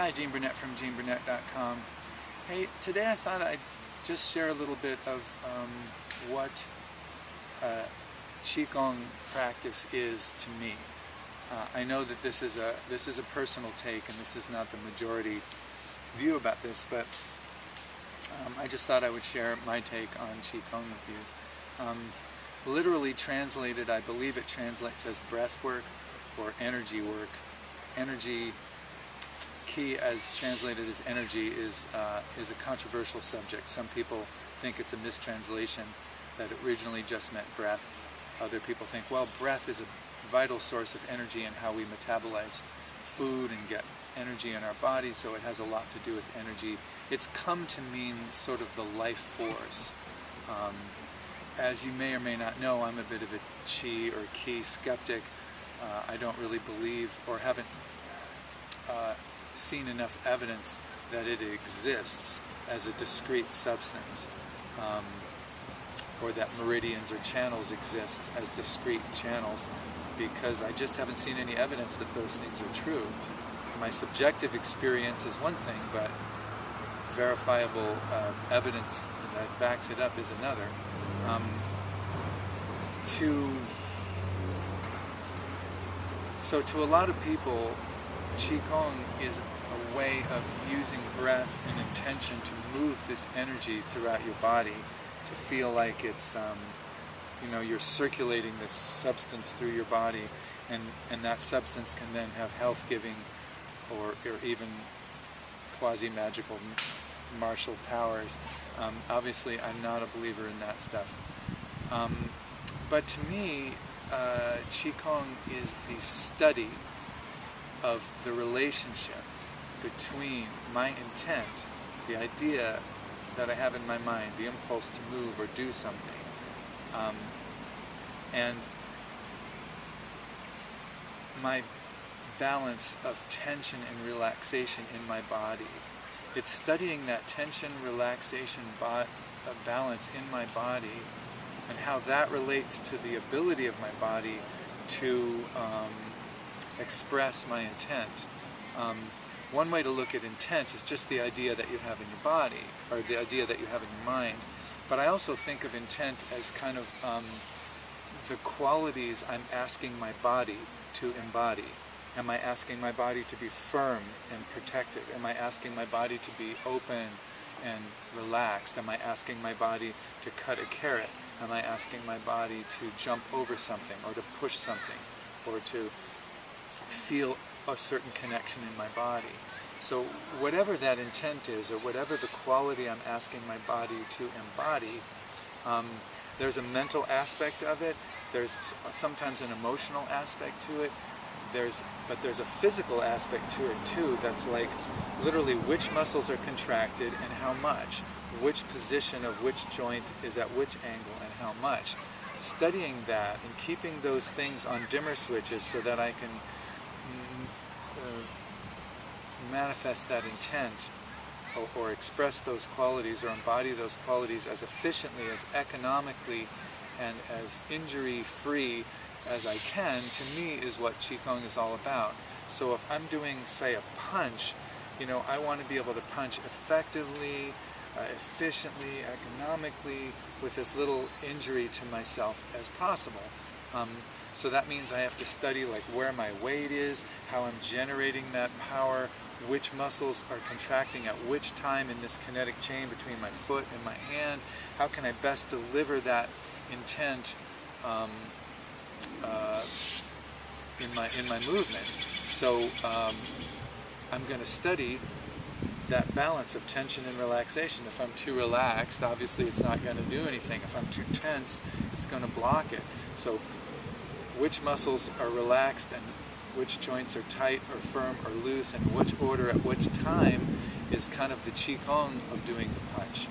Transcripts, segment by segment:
Hi, Gene Burnett from GeneBurnett.com. Hey, today I thought I'd just share a little bit of what Qigong practice is to me. I know that this is a personal take, and this is not the majority view about this, but I just thought I would share my take on Qigong with you. Literally translated, I believe it translates as breath work or energy work. Energy, Qi as translated as energy, is a controversial subject. Some people think it's a mistranslation, that it originally just meant breath. Other people think, well, breath is a vital source of energy in how we metabolize food and get energy in our body, so it has a lot to do with energy. It's come to mean sort of the life force. As you may or may not know, I'm a bit of a Qi or Qi skeptic. I don't really believe or haven't seen enough evidence that it exists as a discrete substance, or that meridians or channels exist as discrete channels, because I just haven't seen any evidence that those things are true. My subjective experience is one thing, but verifiable evidence that backs it up is another. So to a lot of people, Qigong is a way of using breath and intention to move this energy throughout your body, to feel like it's, you're circulating this substance through your body, and that substance can then have health-giving or even quasi-magical martial powers. Obviously, I'm not a believer in that stuff. But to me, Qigong is the study of the relationship between my intent, the idea that I have in my mind, the impulse to move or do something, and my balance of tension and relaxation in my body. It's studying that tension, relaxation, balance in my body, and how that relates to the ability of my body to express my intent. One way to look at intent is just the idea that you have in your body, or the idea that you have in your mind. But I also think of intent as kind of the qualities I'm asking my body to embody. Am I asking my body to be firm and protected? Am I asking my body to be open and relaxed? Am I asking my body to cut a carrot? Am I asking my body to jump over something, or to push something, or to feel a certain connection in my body? So whatever that intent is, or whatever the quality I'm asking my body to embody, there's a mental aspect of it, there's sometimes an emotional aspect to it, but there's a physical aspect to it too, that's like literally which muscles are contracted and how much, which position of which joint is at which angle and how much. Studying that and keeping those things on dimmer switches so that I can manifest that intent, or express those qualities or embody those qualities as efficiently, as economically, and as injury-free as I can, to me is what Qigong is all about. So if I'm doing, say, a punch, I want to be able to punch effectively, efficiently, economically, with as little injury to myself as possible. So that means I have to study like where my weight is, how I'm generating that power, which muscles are contracting at which time in this kinetic chain between my foot and my hand. How can I best deliver that intent in my movement? So I'm going to study that balance of tension and relaxation. If I'm too relaxed, obviously it's not going to do anything. If I'm too tense, it's going to block it. So which muscles are relaxed and which joints are tight or firm or loose, and which order at which time, is kind of the Qigong of doing the punch.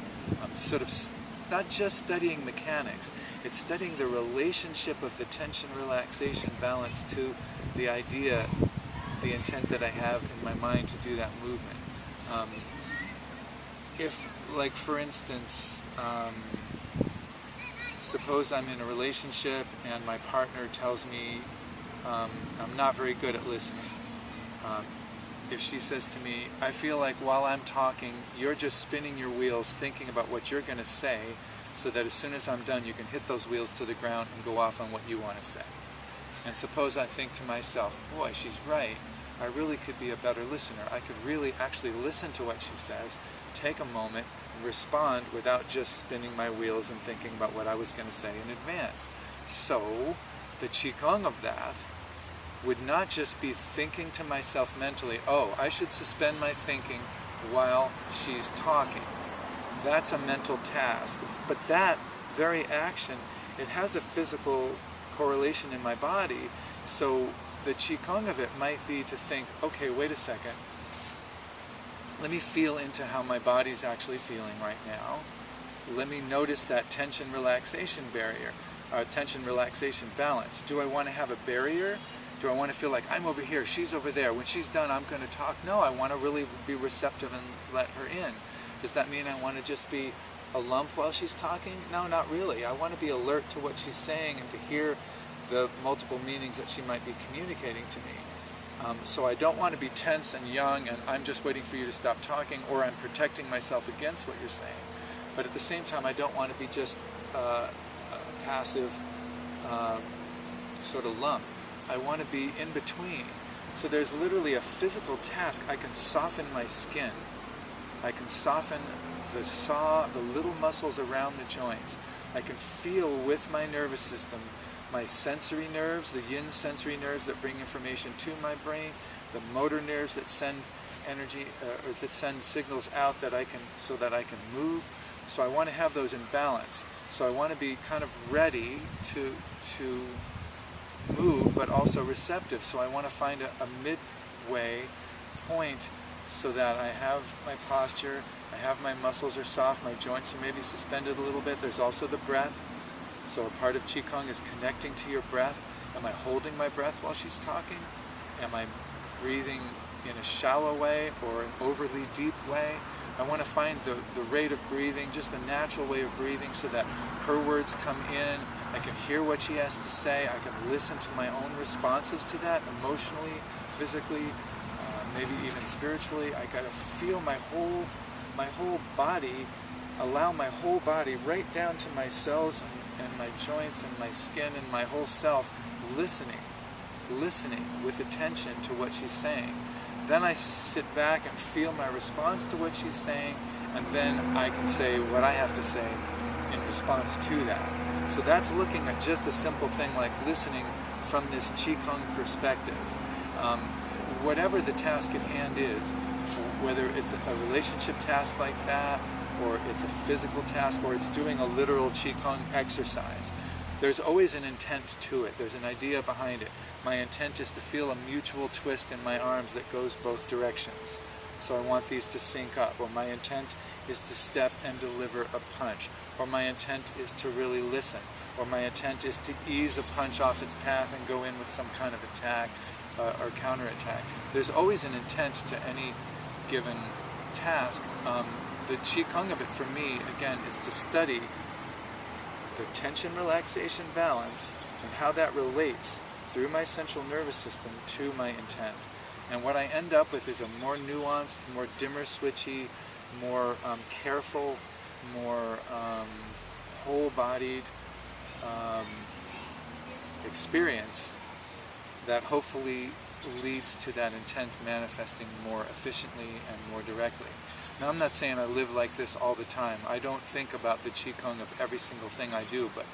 Sort of not just studying mechanics, it's studying the relationship of the tension, relaxation, balance to the idea, the intent that I have in my mind to do that movement. If, like for instance, suppose I'm in a relationship and my partner tells me I'm not very good at listening. if she says to me, I feel like while I'm talking, you're just spinning your wheels thinking about what you're going to say, so that as soon as I'm done, you can hit those wheels to the ground and go off on what you want to say. And suppose I think to myself, boy, she's right. I really could be a better listener. I could really actually listen to what she says, take a moment, and respond without just spinning my wheels and thinking about what I was going to say in advance. So the qigong of that would not just be thinking to myself mentally, oh, I should suspend my thinking while she's talking. That's a mental task. But that very action, it has a physical correlation in my body. So the qigong of it might be to think, okay, wait a second. Let me feel into how my body's actually feeling right now. Let me notice that tension relaxation barrier, tension relaxation balance. Do I want to have a barrier? Do I want to feel like I'm over here, she's over there, when she's done I'm going to talk? No, I want to really be receptive and let her in. Does that mean I want to just be a lump while she's talking? No, not really. I want to be alert to what she's saying and to hear the multiple meanings that she might be communicating to me. So I don't want to be tense and young and I'm just waiting for you to stop talking, or I'm protecting myself against what you're saying. But at the same time, I don't want to be just a passive sort of lump. I want to be in between. So there's literally a physical task. I can soften my skin. I can soften the little muscles around the joints. I can feel with my nervous system, my sensory nerves, the yin sensory nerves that bring information to my brain, the motor nerves that send energy or that send signals out so that I can move. So I want to have those in balance. So I want to be kind of ready to move, but also receptive. So I want to find a midway point so that I have my posture, I have my muscles are soft, my joints are maybe suspended a little bit. There's also the breath. So a part of qigong is connecting to your breath. Am I holding my breath while she's talking? Am I breathing in a shallow way or an overly deep way? I want to find the rate of breathing, just the natural way of breathing, so that her words come in, I can hear what she has to say, I can listen to my own responses to that emotionally, physically, maybe even spiritually. I got to feel my whole body, allow my whole body right down to my cells and my joints and my skin and my whole self, listening with attention to what she's saying. Then I sit back and feel my response to what she's saying, and then I can say what I have to say in response to that. So that's looking at just a simple thing like listening from this qigong perspective. Whatever the task at hand is, whether it's a relationship task like that, or it's a physical task, or it's doing a literal qigong exercise, there's always an intent to it. There's an idea behind it. My intent is to feel a mutual twist in my arms that goes both directions. So I want these to sync up. Or my intent is to step and deliver a punch. Or my intent is to really listen. Or my intent is to ease a punch off its path and go in with some kind of attack or counterattack. There's always an intent to any given task. The qigong of it for me, again, is to study the tension relaxation balance and how that relates through my central nervous system to my intent. And what I end up with is a more nuanced, more dimmer switchy, more careful, more whole-bodied experience that hopefully leads to that intent manifesting more efficiently and more directly. Now, I'm not saying I live like this all the time. I don't think about the qigong of every single thing I do, but,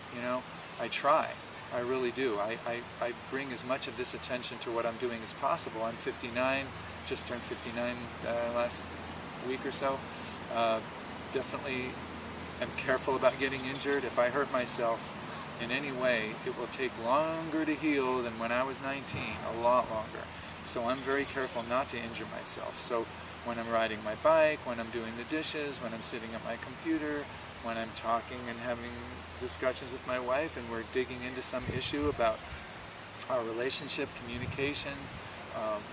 I try. I really do. I bring as much of this attention to what I'm doing as possible. I'm 59, just turned 59 last week or so. Definitely am careful about getting injured. If I hurt myself in any way, it will take longer to heal than when I was 19, a lot longer. So I'm very careful not to injure myself. So when I'm riding my bike, when I'm doing the dishes, when I'm sitting at my computer, when I'm talking and having discussions with my wife and we're digging into some issue about our relationship, communication,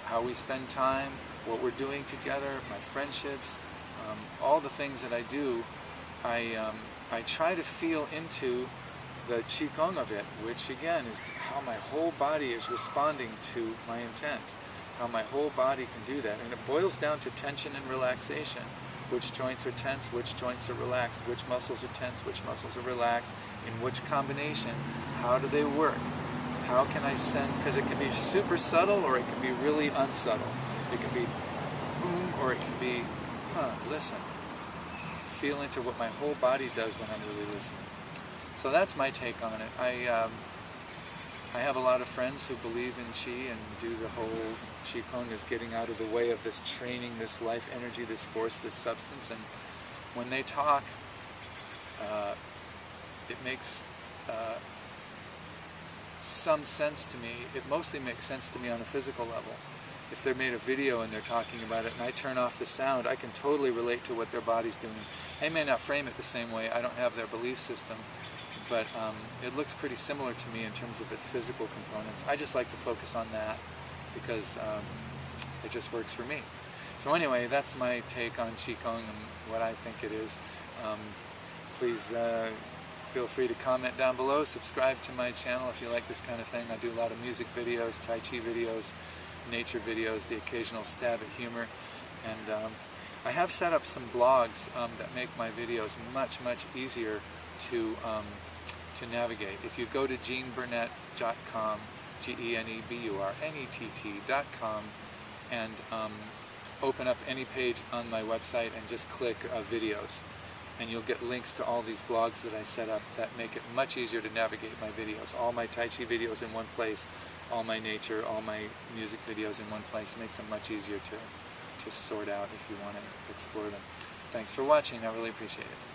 how we spend time, what we're doing together, my friendships, all the things that I do, I try to feel into the qigong of it, which again is how my whole body is responding to my intent. how my whole body can do that. And it boils down to tension and relaxation. Which joints are tense, which joints are relaxed, which muscles are tense, which muscles are relaxed, in which combination, how do they work? How can I send, because it can be super subtle or it can be really unsubtle. It can be boom or it can be, listen. Feel into what my whole body does when I'm really listening. So that's my take on it. I have a lot of friends who believe in Qi and do the whole Qigong as getting out of the way of this training, this life energy, this force, this substance. And when they talk, it makes some sense to me. It mostly makes sense to me on a physical level. If they're made a video and they're talking about it and I turn off the sound, I can totally relate to what their body's doing. I may not frame it the same way. I don't have their belief system. But it looks pretty similar to me in terms of its physical components. I just like to focus on that because it just works for me. So anyway, that's my take on Qigong and what I think it is. Please feel free to comment down below. Subscribe to my channel if you like this kind of thing. I do a lot of music videos, Tai Chi videos, nature videos, the occasional stab at humor. And I have set up some blogs that make my videos much, much easier to navigate. If you go to GeneBurnett.com, GeneBurnett.com, and open up any page on my website and just click videos, and you'll get links to all these blogs that I set up that make it much easier to navigate my videos. All my Tai Chi videos in one place, all my nature, all my music videos in one place, makes them much easier to sort out if you want to explore them. Thanks for watching. I really appreciate it.